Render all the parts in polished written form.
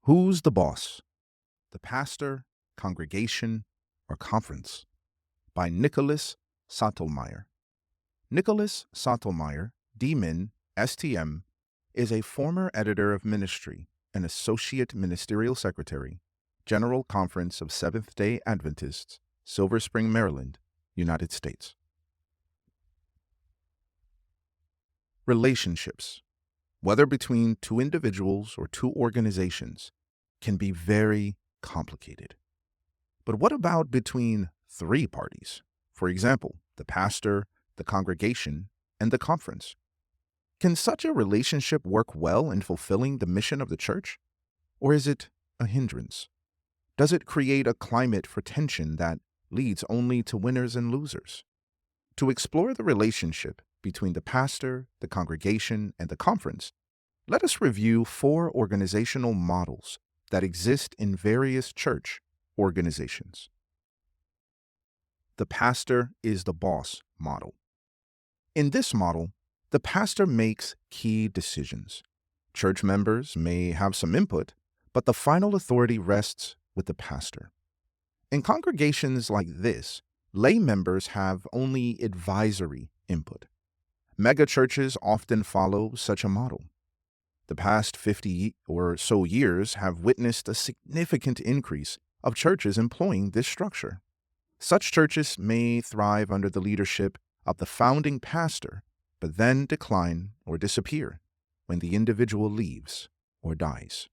Who's the boss? The pastor, congregation, or conference? By Nikolaus Satelmajer. Nikolaus Satelmajer, D-Min, STM, is a former editor of ministry and associate ministerial secretary, General Conference of Seventh-day Adventists, Silver Spring, Maryland, United States. Relationships, whether between two individuals or two organizations, can be very complicated. But what about between three parties? For example, the pastor, the congregation, and the conference. Can such a relationship work well in fulfilling the mission of the church? Or is it a hindrance? Does it create a climate for tension that leads only to winners and losers? To explore the relationship between the pastor, the congregation, and the conference, let us review 4 organizational models that exist in various church organizations. The pastor is the boss model. In this model, the pastor makes key decisions. Church members may have some input, but the final authority rests with the pastor. In congregations like this, lay members have only advisory input. Megachurches often follow such a model. The past 50 or so years have witnessed a significant increase of churches employing this structure. Such churches may thrive under the leadership of the founding pastor, but then decline or disappear when the individual leaves or dies.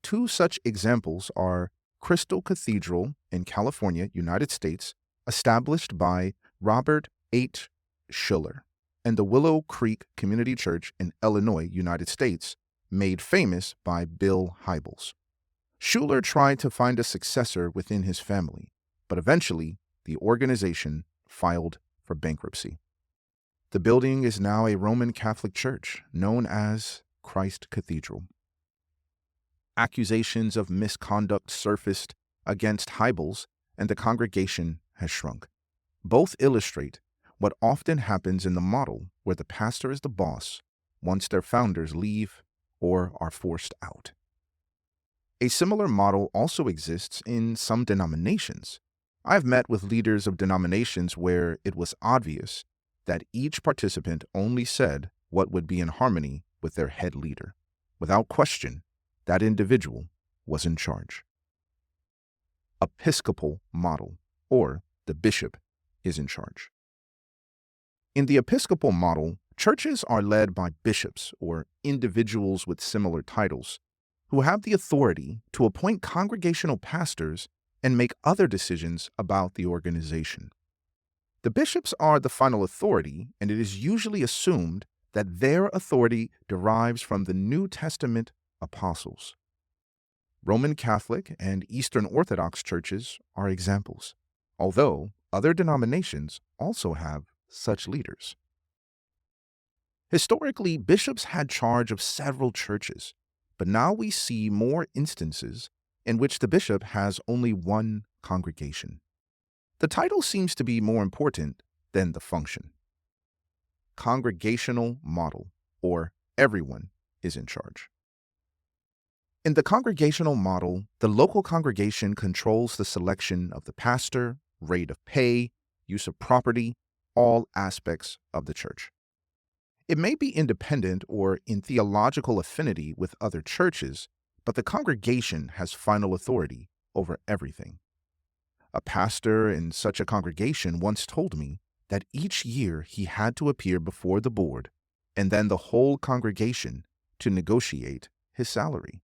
2 such examples are Crystal Cathedral in California, United States, established by Robert H. Schuller, and the Willow Creek Community Church in Illinois, United States, made famous by Bill Hybels. Schuller tried to find a successor within his family, but eventually the organization filed for bankruptcy. The building is now a Roman Catholic church known as Christ Cathedral. Accusations of misconduct surfaced against Hybels, and the congregation has shrunk. Both illustrate what often happens in the model where the pastor is the boss once their founders leave or are forced out. A similar model also exists in some denominations. I've met with leaders of denominations where it was obvious that each participant only said what would be in harmony with their head leader. Without question, that individual was in charge. Episcopal model, or the bishop is in charge. In the Episcopal model, churches are led by bishops or individuals with similar titles who have the authority to appoint congregational pastors and make other decisions about the organization. The bishops are the final authority, and it is usually assumed that their authority derives from the New Testament apostles. Roman Catholic and Eastern Orthodox churches are examples, although other denominations also have such leaders. Historically, bishops had charge of several churches, but now we see more instances in which the bishop has only one congregation. The title seems to be more important than the function. Congregational model, or everyone is in charge. In the congregational model, the local congregation controls the selection of the pastor, rate of pay, use of property, all aspects of the church. It may be independent or in theological affinity with other churches, but the congregation has final authority over everything. A pastor in such a congregation once told me that each year he had to appear before the board and then the whole congregation to negotiate his salary.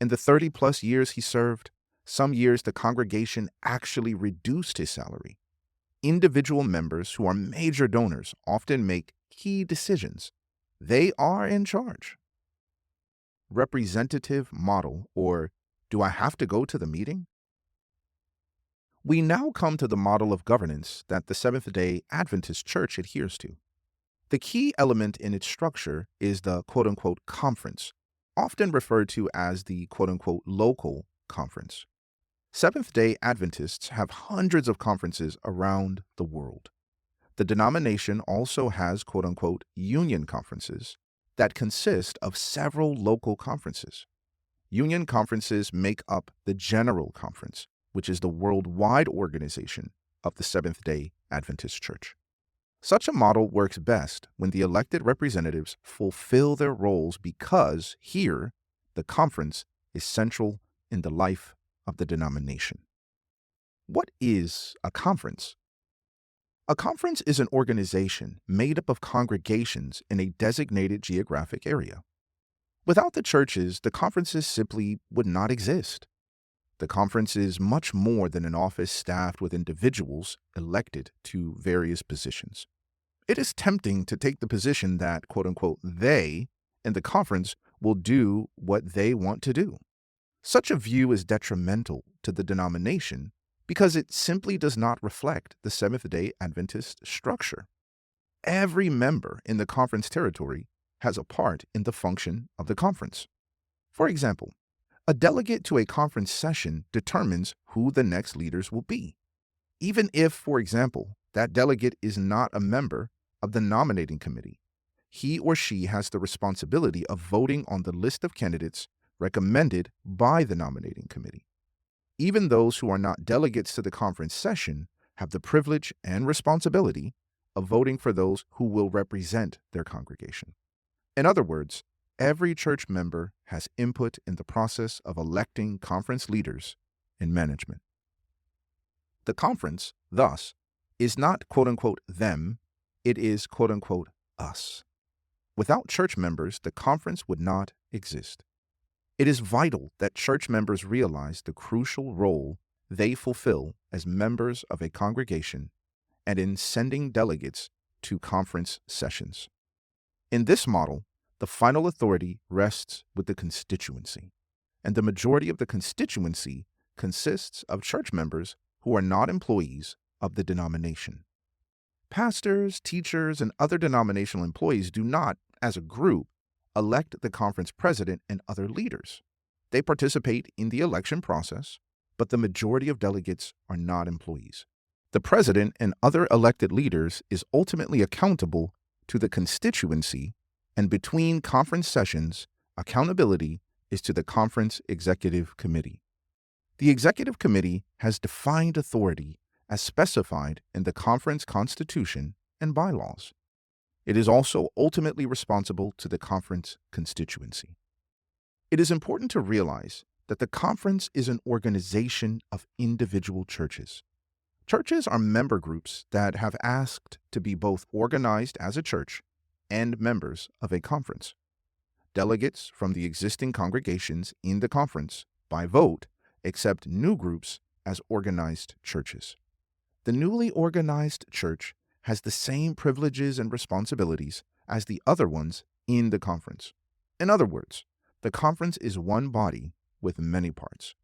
In the 30-plus years he served, some years the congregation actually reduced his salary. Individual members who are major donors often make key decisions. They are in charge. Representative model, or do I have to go to the meeting? We now come to the model of governance that the Seventh-day Adventist Church adheres to. The key element in its structure is the quote-unquote conference, often referred to as the quote-unquote local conference. Seventh-day Adventists have hundreds of conferences around the world. The denomination also has quote-unquote union conferences that consist of several local conferences. Union conferences make up the General Conference, which is the worldwide organization of the Seventh-day Adventist Church. Such a model works best when the elected representatives fulfill their roles because here, the conference is central in the life of the denomination. What is a conference? A conference is an organization made up of congregations in a designated geographic area. Without the churches, the conferences simply would not exist. The conference is much more than an office staffed with individuals elected to various positions. It is tempting to take the position that, quote unquote, they in the conference will do what they want to do. Such a view is detrimental to the denomination because it simply does not reflect the Seventh-day Adventist structure. Every member in the conference territory has a part in the function of the conference. For example, a delegate to a conference session determines who the next leaders will be. Even if, for example, that delegate is not a member of the nominating committee, he or she has the responsibility of voting on the list of candidates recommended by the nominating committee. Even those who are not delegates to the conference session have the privilege and responsibility of voting for those who will represent their congregation. In other words, every church member has input in the process of electing conference leaders and management. The conference, thus, is not quote-unquote them, it is quote-unquote us. Without church members, the conference would not exist. It is vital that church members realize the crucial role they fulfill as members of a congregation and in sending delegates to conference sessions. In this model, the final authority rests with the constituency, and the majority of the constituency consists of church members who are not employees of the denomination. Pastors, teachers, and other denominational employees do not, as a group, elect the conference president and other leaders. They participate in the election process, but the majority of delegates are not employees. The president and other elected leaders is ultimately accountable to the constituency, and between conference sessions, accountability is to the conference executive committee. The executive committee has defined authority as specified in the conference constitution and bylaws. It is also ultimately responsible to the conference constituency. It is important to realize that the conference is an organization of individual churches. Churches are member groups that have asked to be both organized as a church and members of a conference. Delegates from the existing congregations in the conference, by vote, accept new groups as organized churches. The newly organized church has the same privileges and responsibilities as the other ones in the conference. In other words, the conference is one body with many parts.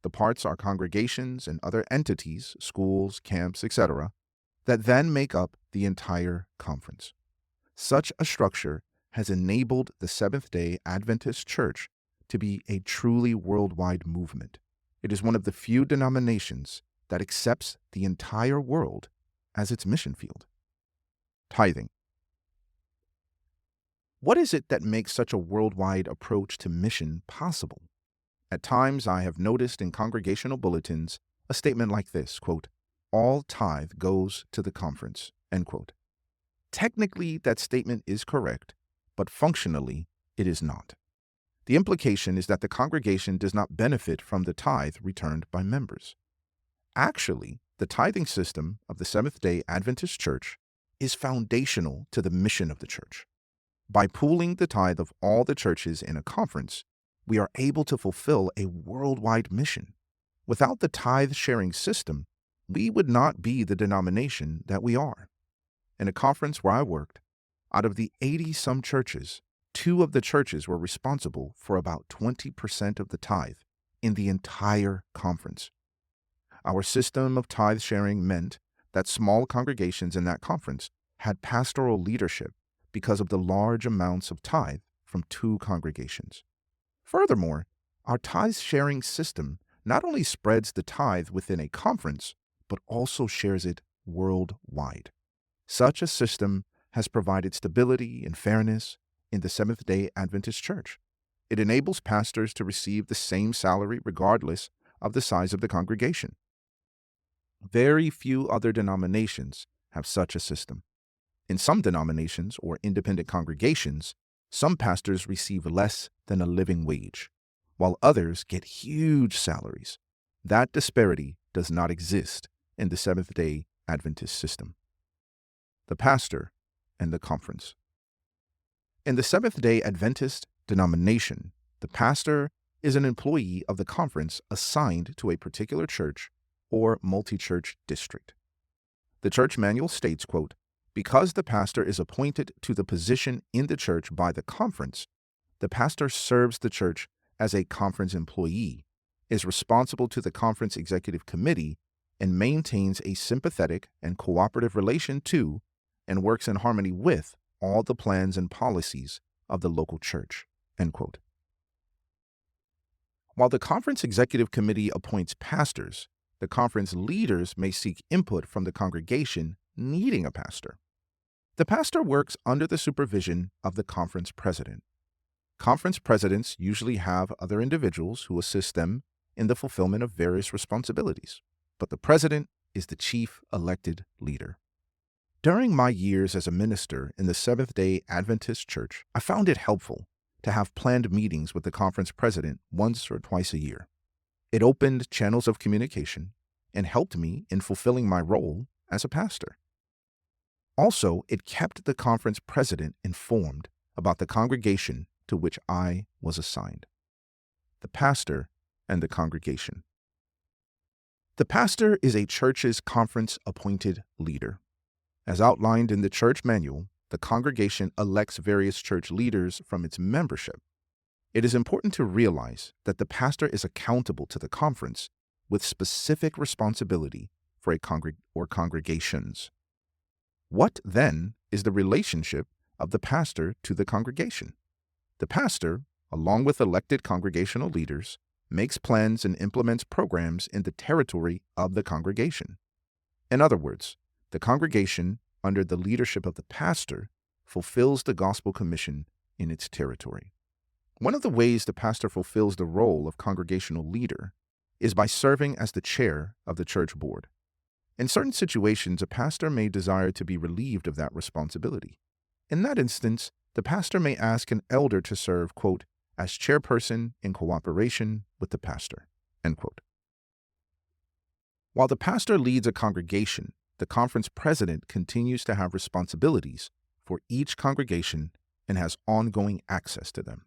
The parts are congregations and other entities, schools, camps, etc., that then make up the entire conference. Such a structure has enabled the Seventh-day Adventist Church to be a truly worldwide movement. It is one of the few denominations that accepts the entire world as its mission field. Tithing. What is it that makes such a worldwide approach to mission possible? At times, I have noticed in congregational bulletins a statement like this, quote, "All tithe goes to the conference," end quote. Technically, that statement is correct, but functionally, it is not. The implication is that the congregation does not benefit from the tithe returned by members. Actually, the tithing system of the Seventh-day Adventist Church is foundational to the mission of the church. By pooling the tithe of all the churches in a conference, we are able to fulfill a worldwide mission. Without the tithe-sharing system, we would not be the denomination that we are. In a conference where I worked, out of the 80-some churches, 2 of the churches were responsible for about 20% of the tithe in the entire conference. Our system of tithe sharing meant that small congregations in that conference had pastoral leadership because of the large amounts of tithe from 2 congregations. Furthermore, our tithe sharing system not only spreads the tithe within a conference, but also shares it worldwide. Such a system has provided stability and fairness in the Seventh-day Adventist Church. It enables pastors to receive the same salary regardless of the size of the congregation. Very few other denominations have such a system. In some denominations or independent congregations, some pastors receive less than a living wage, while others get huge salaries. That disparity does not exist in the Seventh-day Adventist system. The pastor and the conference. In the Seventh-day Adventist denomination, the pastor is an employee of the conference assigned to a particular church or multi-church district. The church manual states, quote, "Because the pastor is appointed to the position in the church by the conference, the pastor serves the church as a conference employee, is responsible to the conference executive committee, and maintains a sympathetic and cooperative relation to, and works in harmony with, all the plans and policies of the local church." End quote. While the conference executive committee appoints pastors, the conference leaders may seek input from the congregation needing a pastor. The pastor works under the supervision of the conference president. Conference presidents usually have other individuals who assist them in the fulfillment of various responsibilities, but the president is the chief elected leader. During my years as a minister in the Seventh-day Adventist Church, I found it helpful to have planned meetings with the conference president once or twice a year. It opened channels of communication and helped me in fulfilling my role as a pastor. Also, it kept the conference president informed about the congregation to which I was assigned. The pastor and the congregation. The pastor is a church's conference-appointed leader. As outlined in the church manual, the congregation elects various church leaders from its membership. It is important to realize that the pastor is accountable to the conference with specific responsibility for a congregations. What, then, is the relationship of the pastor to the congregation? The pastor, along with elected congregational leaders, makes plans and implements programs in the territory of the congregation. In other words, the congregation, under the leadership of the pastor, fulfills the gospel commission in its territory. One of the ways the pastor fulfills the role of congregational leader is by serving as the chair of the church board. In certain situations, a pastor may desire to be relieved of that responsibility. In that instance, the pastor may ask an elder to serve, quote, as chairperson in cooperation with the pastor, end quote. While the pastor leads a congregation, the conference president continues to have responsibilities for each congregation and has ongoing access to them.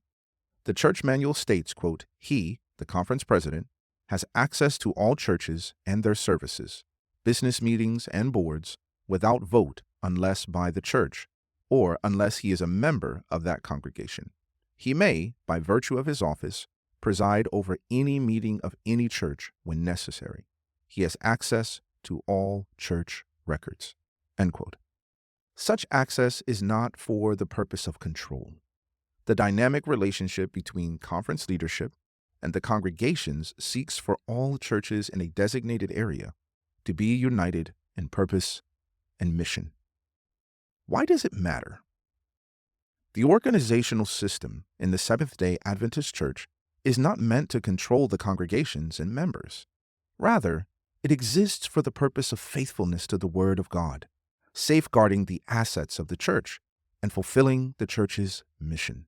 The church manual states, quote, he, the conference president, has access to all churches and their services, business meetings and boards, without vote unless by the church, or unless he is a member of that congregation. He may, by virtue of his office, preside over any meeting of any church when necessary. He has access to all church records. End quote. Such access is not for the purpose of control. The dynamic relationship between conference leadership and the congregations seeks for all churches in a designated area to be united in purpose and mission. Why does it matter? The organizational system in the Seventh-day Adventist Church is not meant to control the congregations and members. Rather, it exists for the purpose of faithfulness to the Word of God, safeguarding the assets of the church, and fulfilling the church's mission.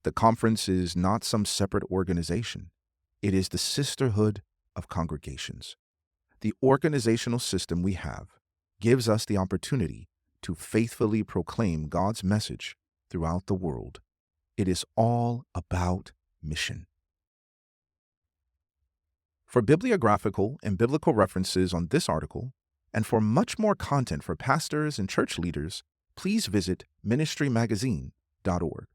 The conference is not some separate organization. It is the sisterhood of congregations. The organizational system we have gives us the opportunity to faithfully proclaim God's message throughout the world. It is all about mission. For bibliographical and biblical references on this article, and for much more content for pastors and church leaders, please visit ministrymagazine.org.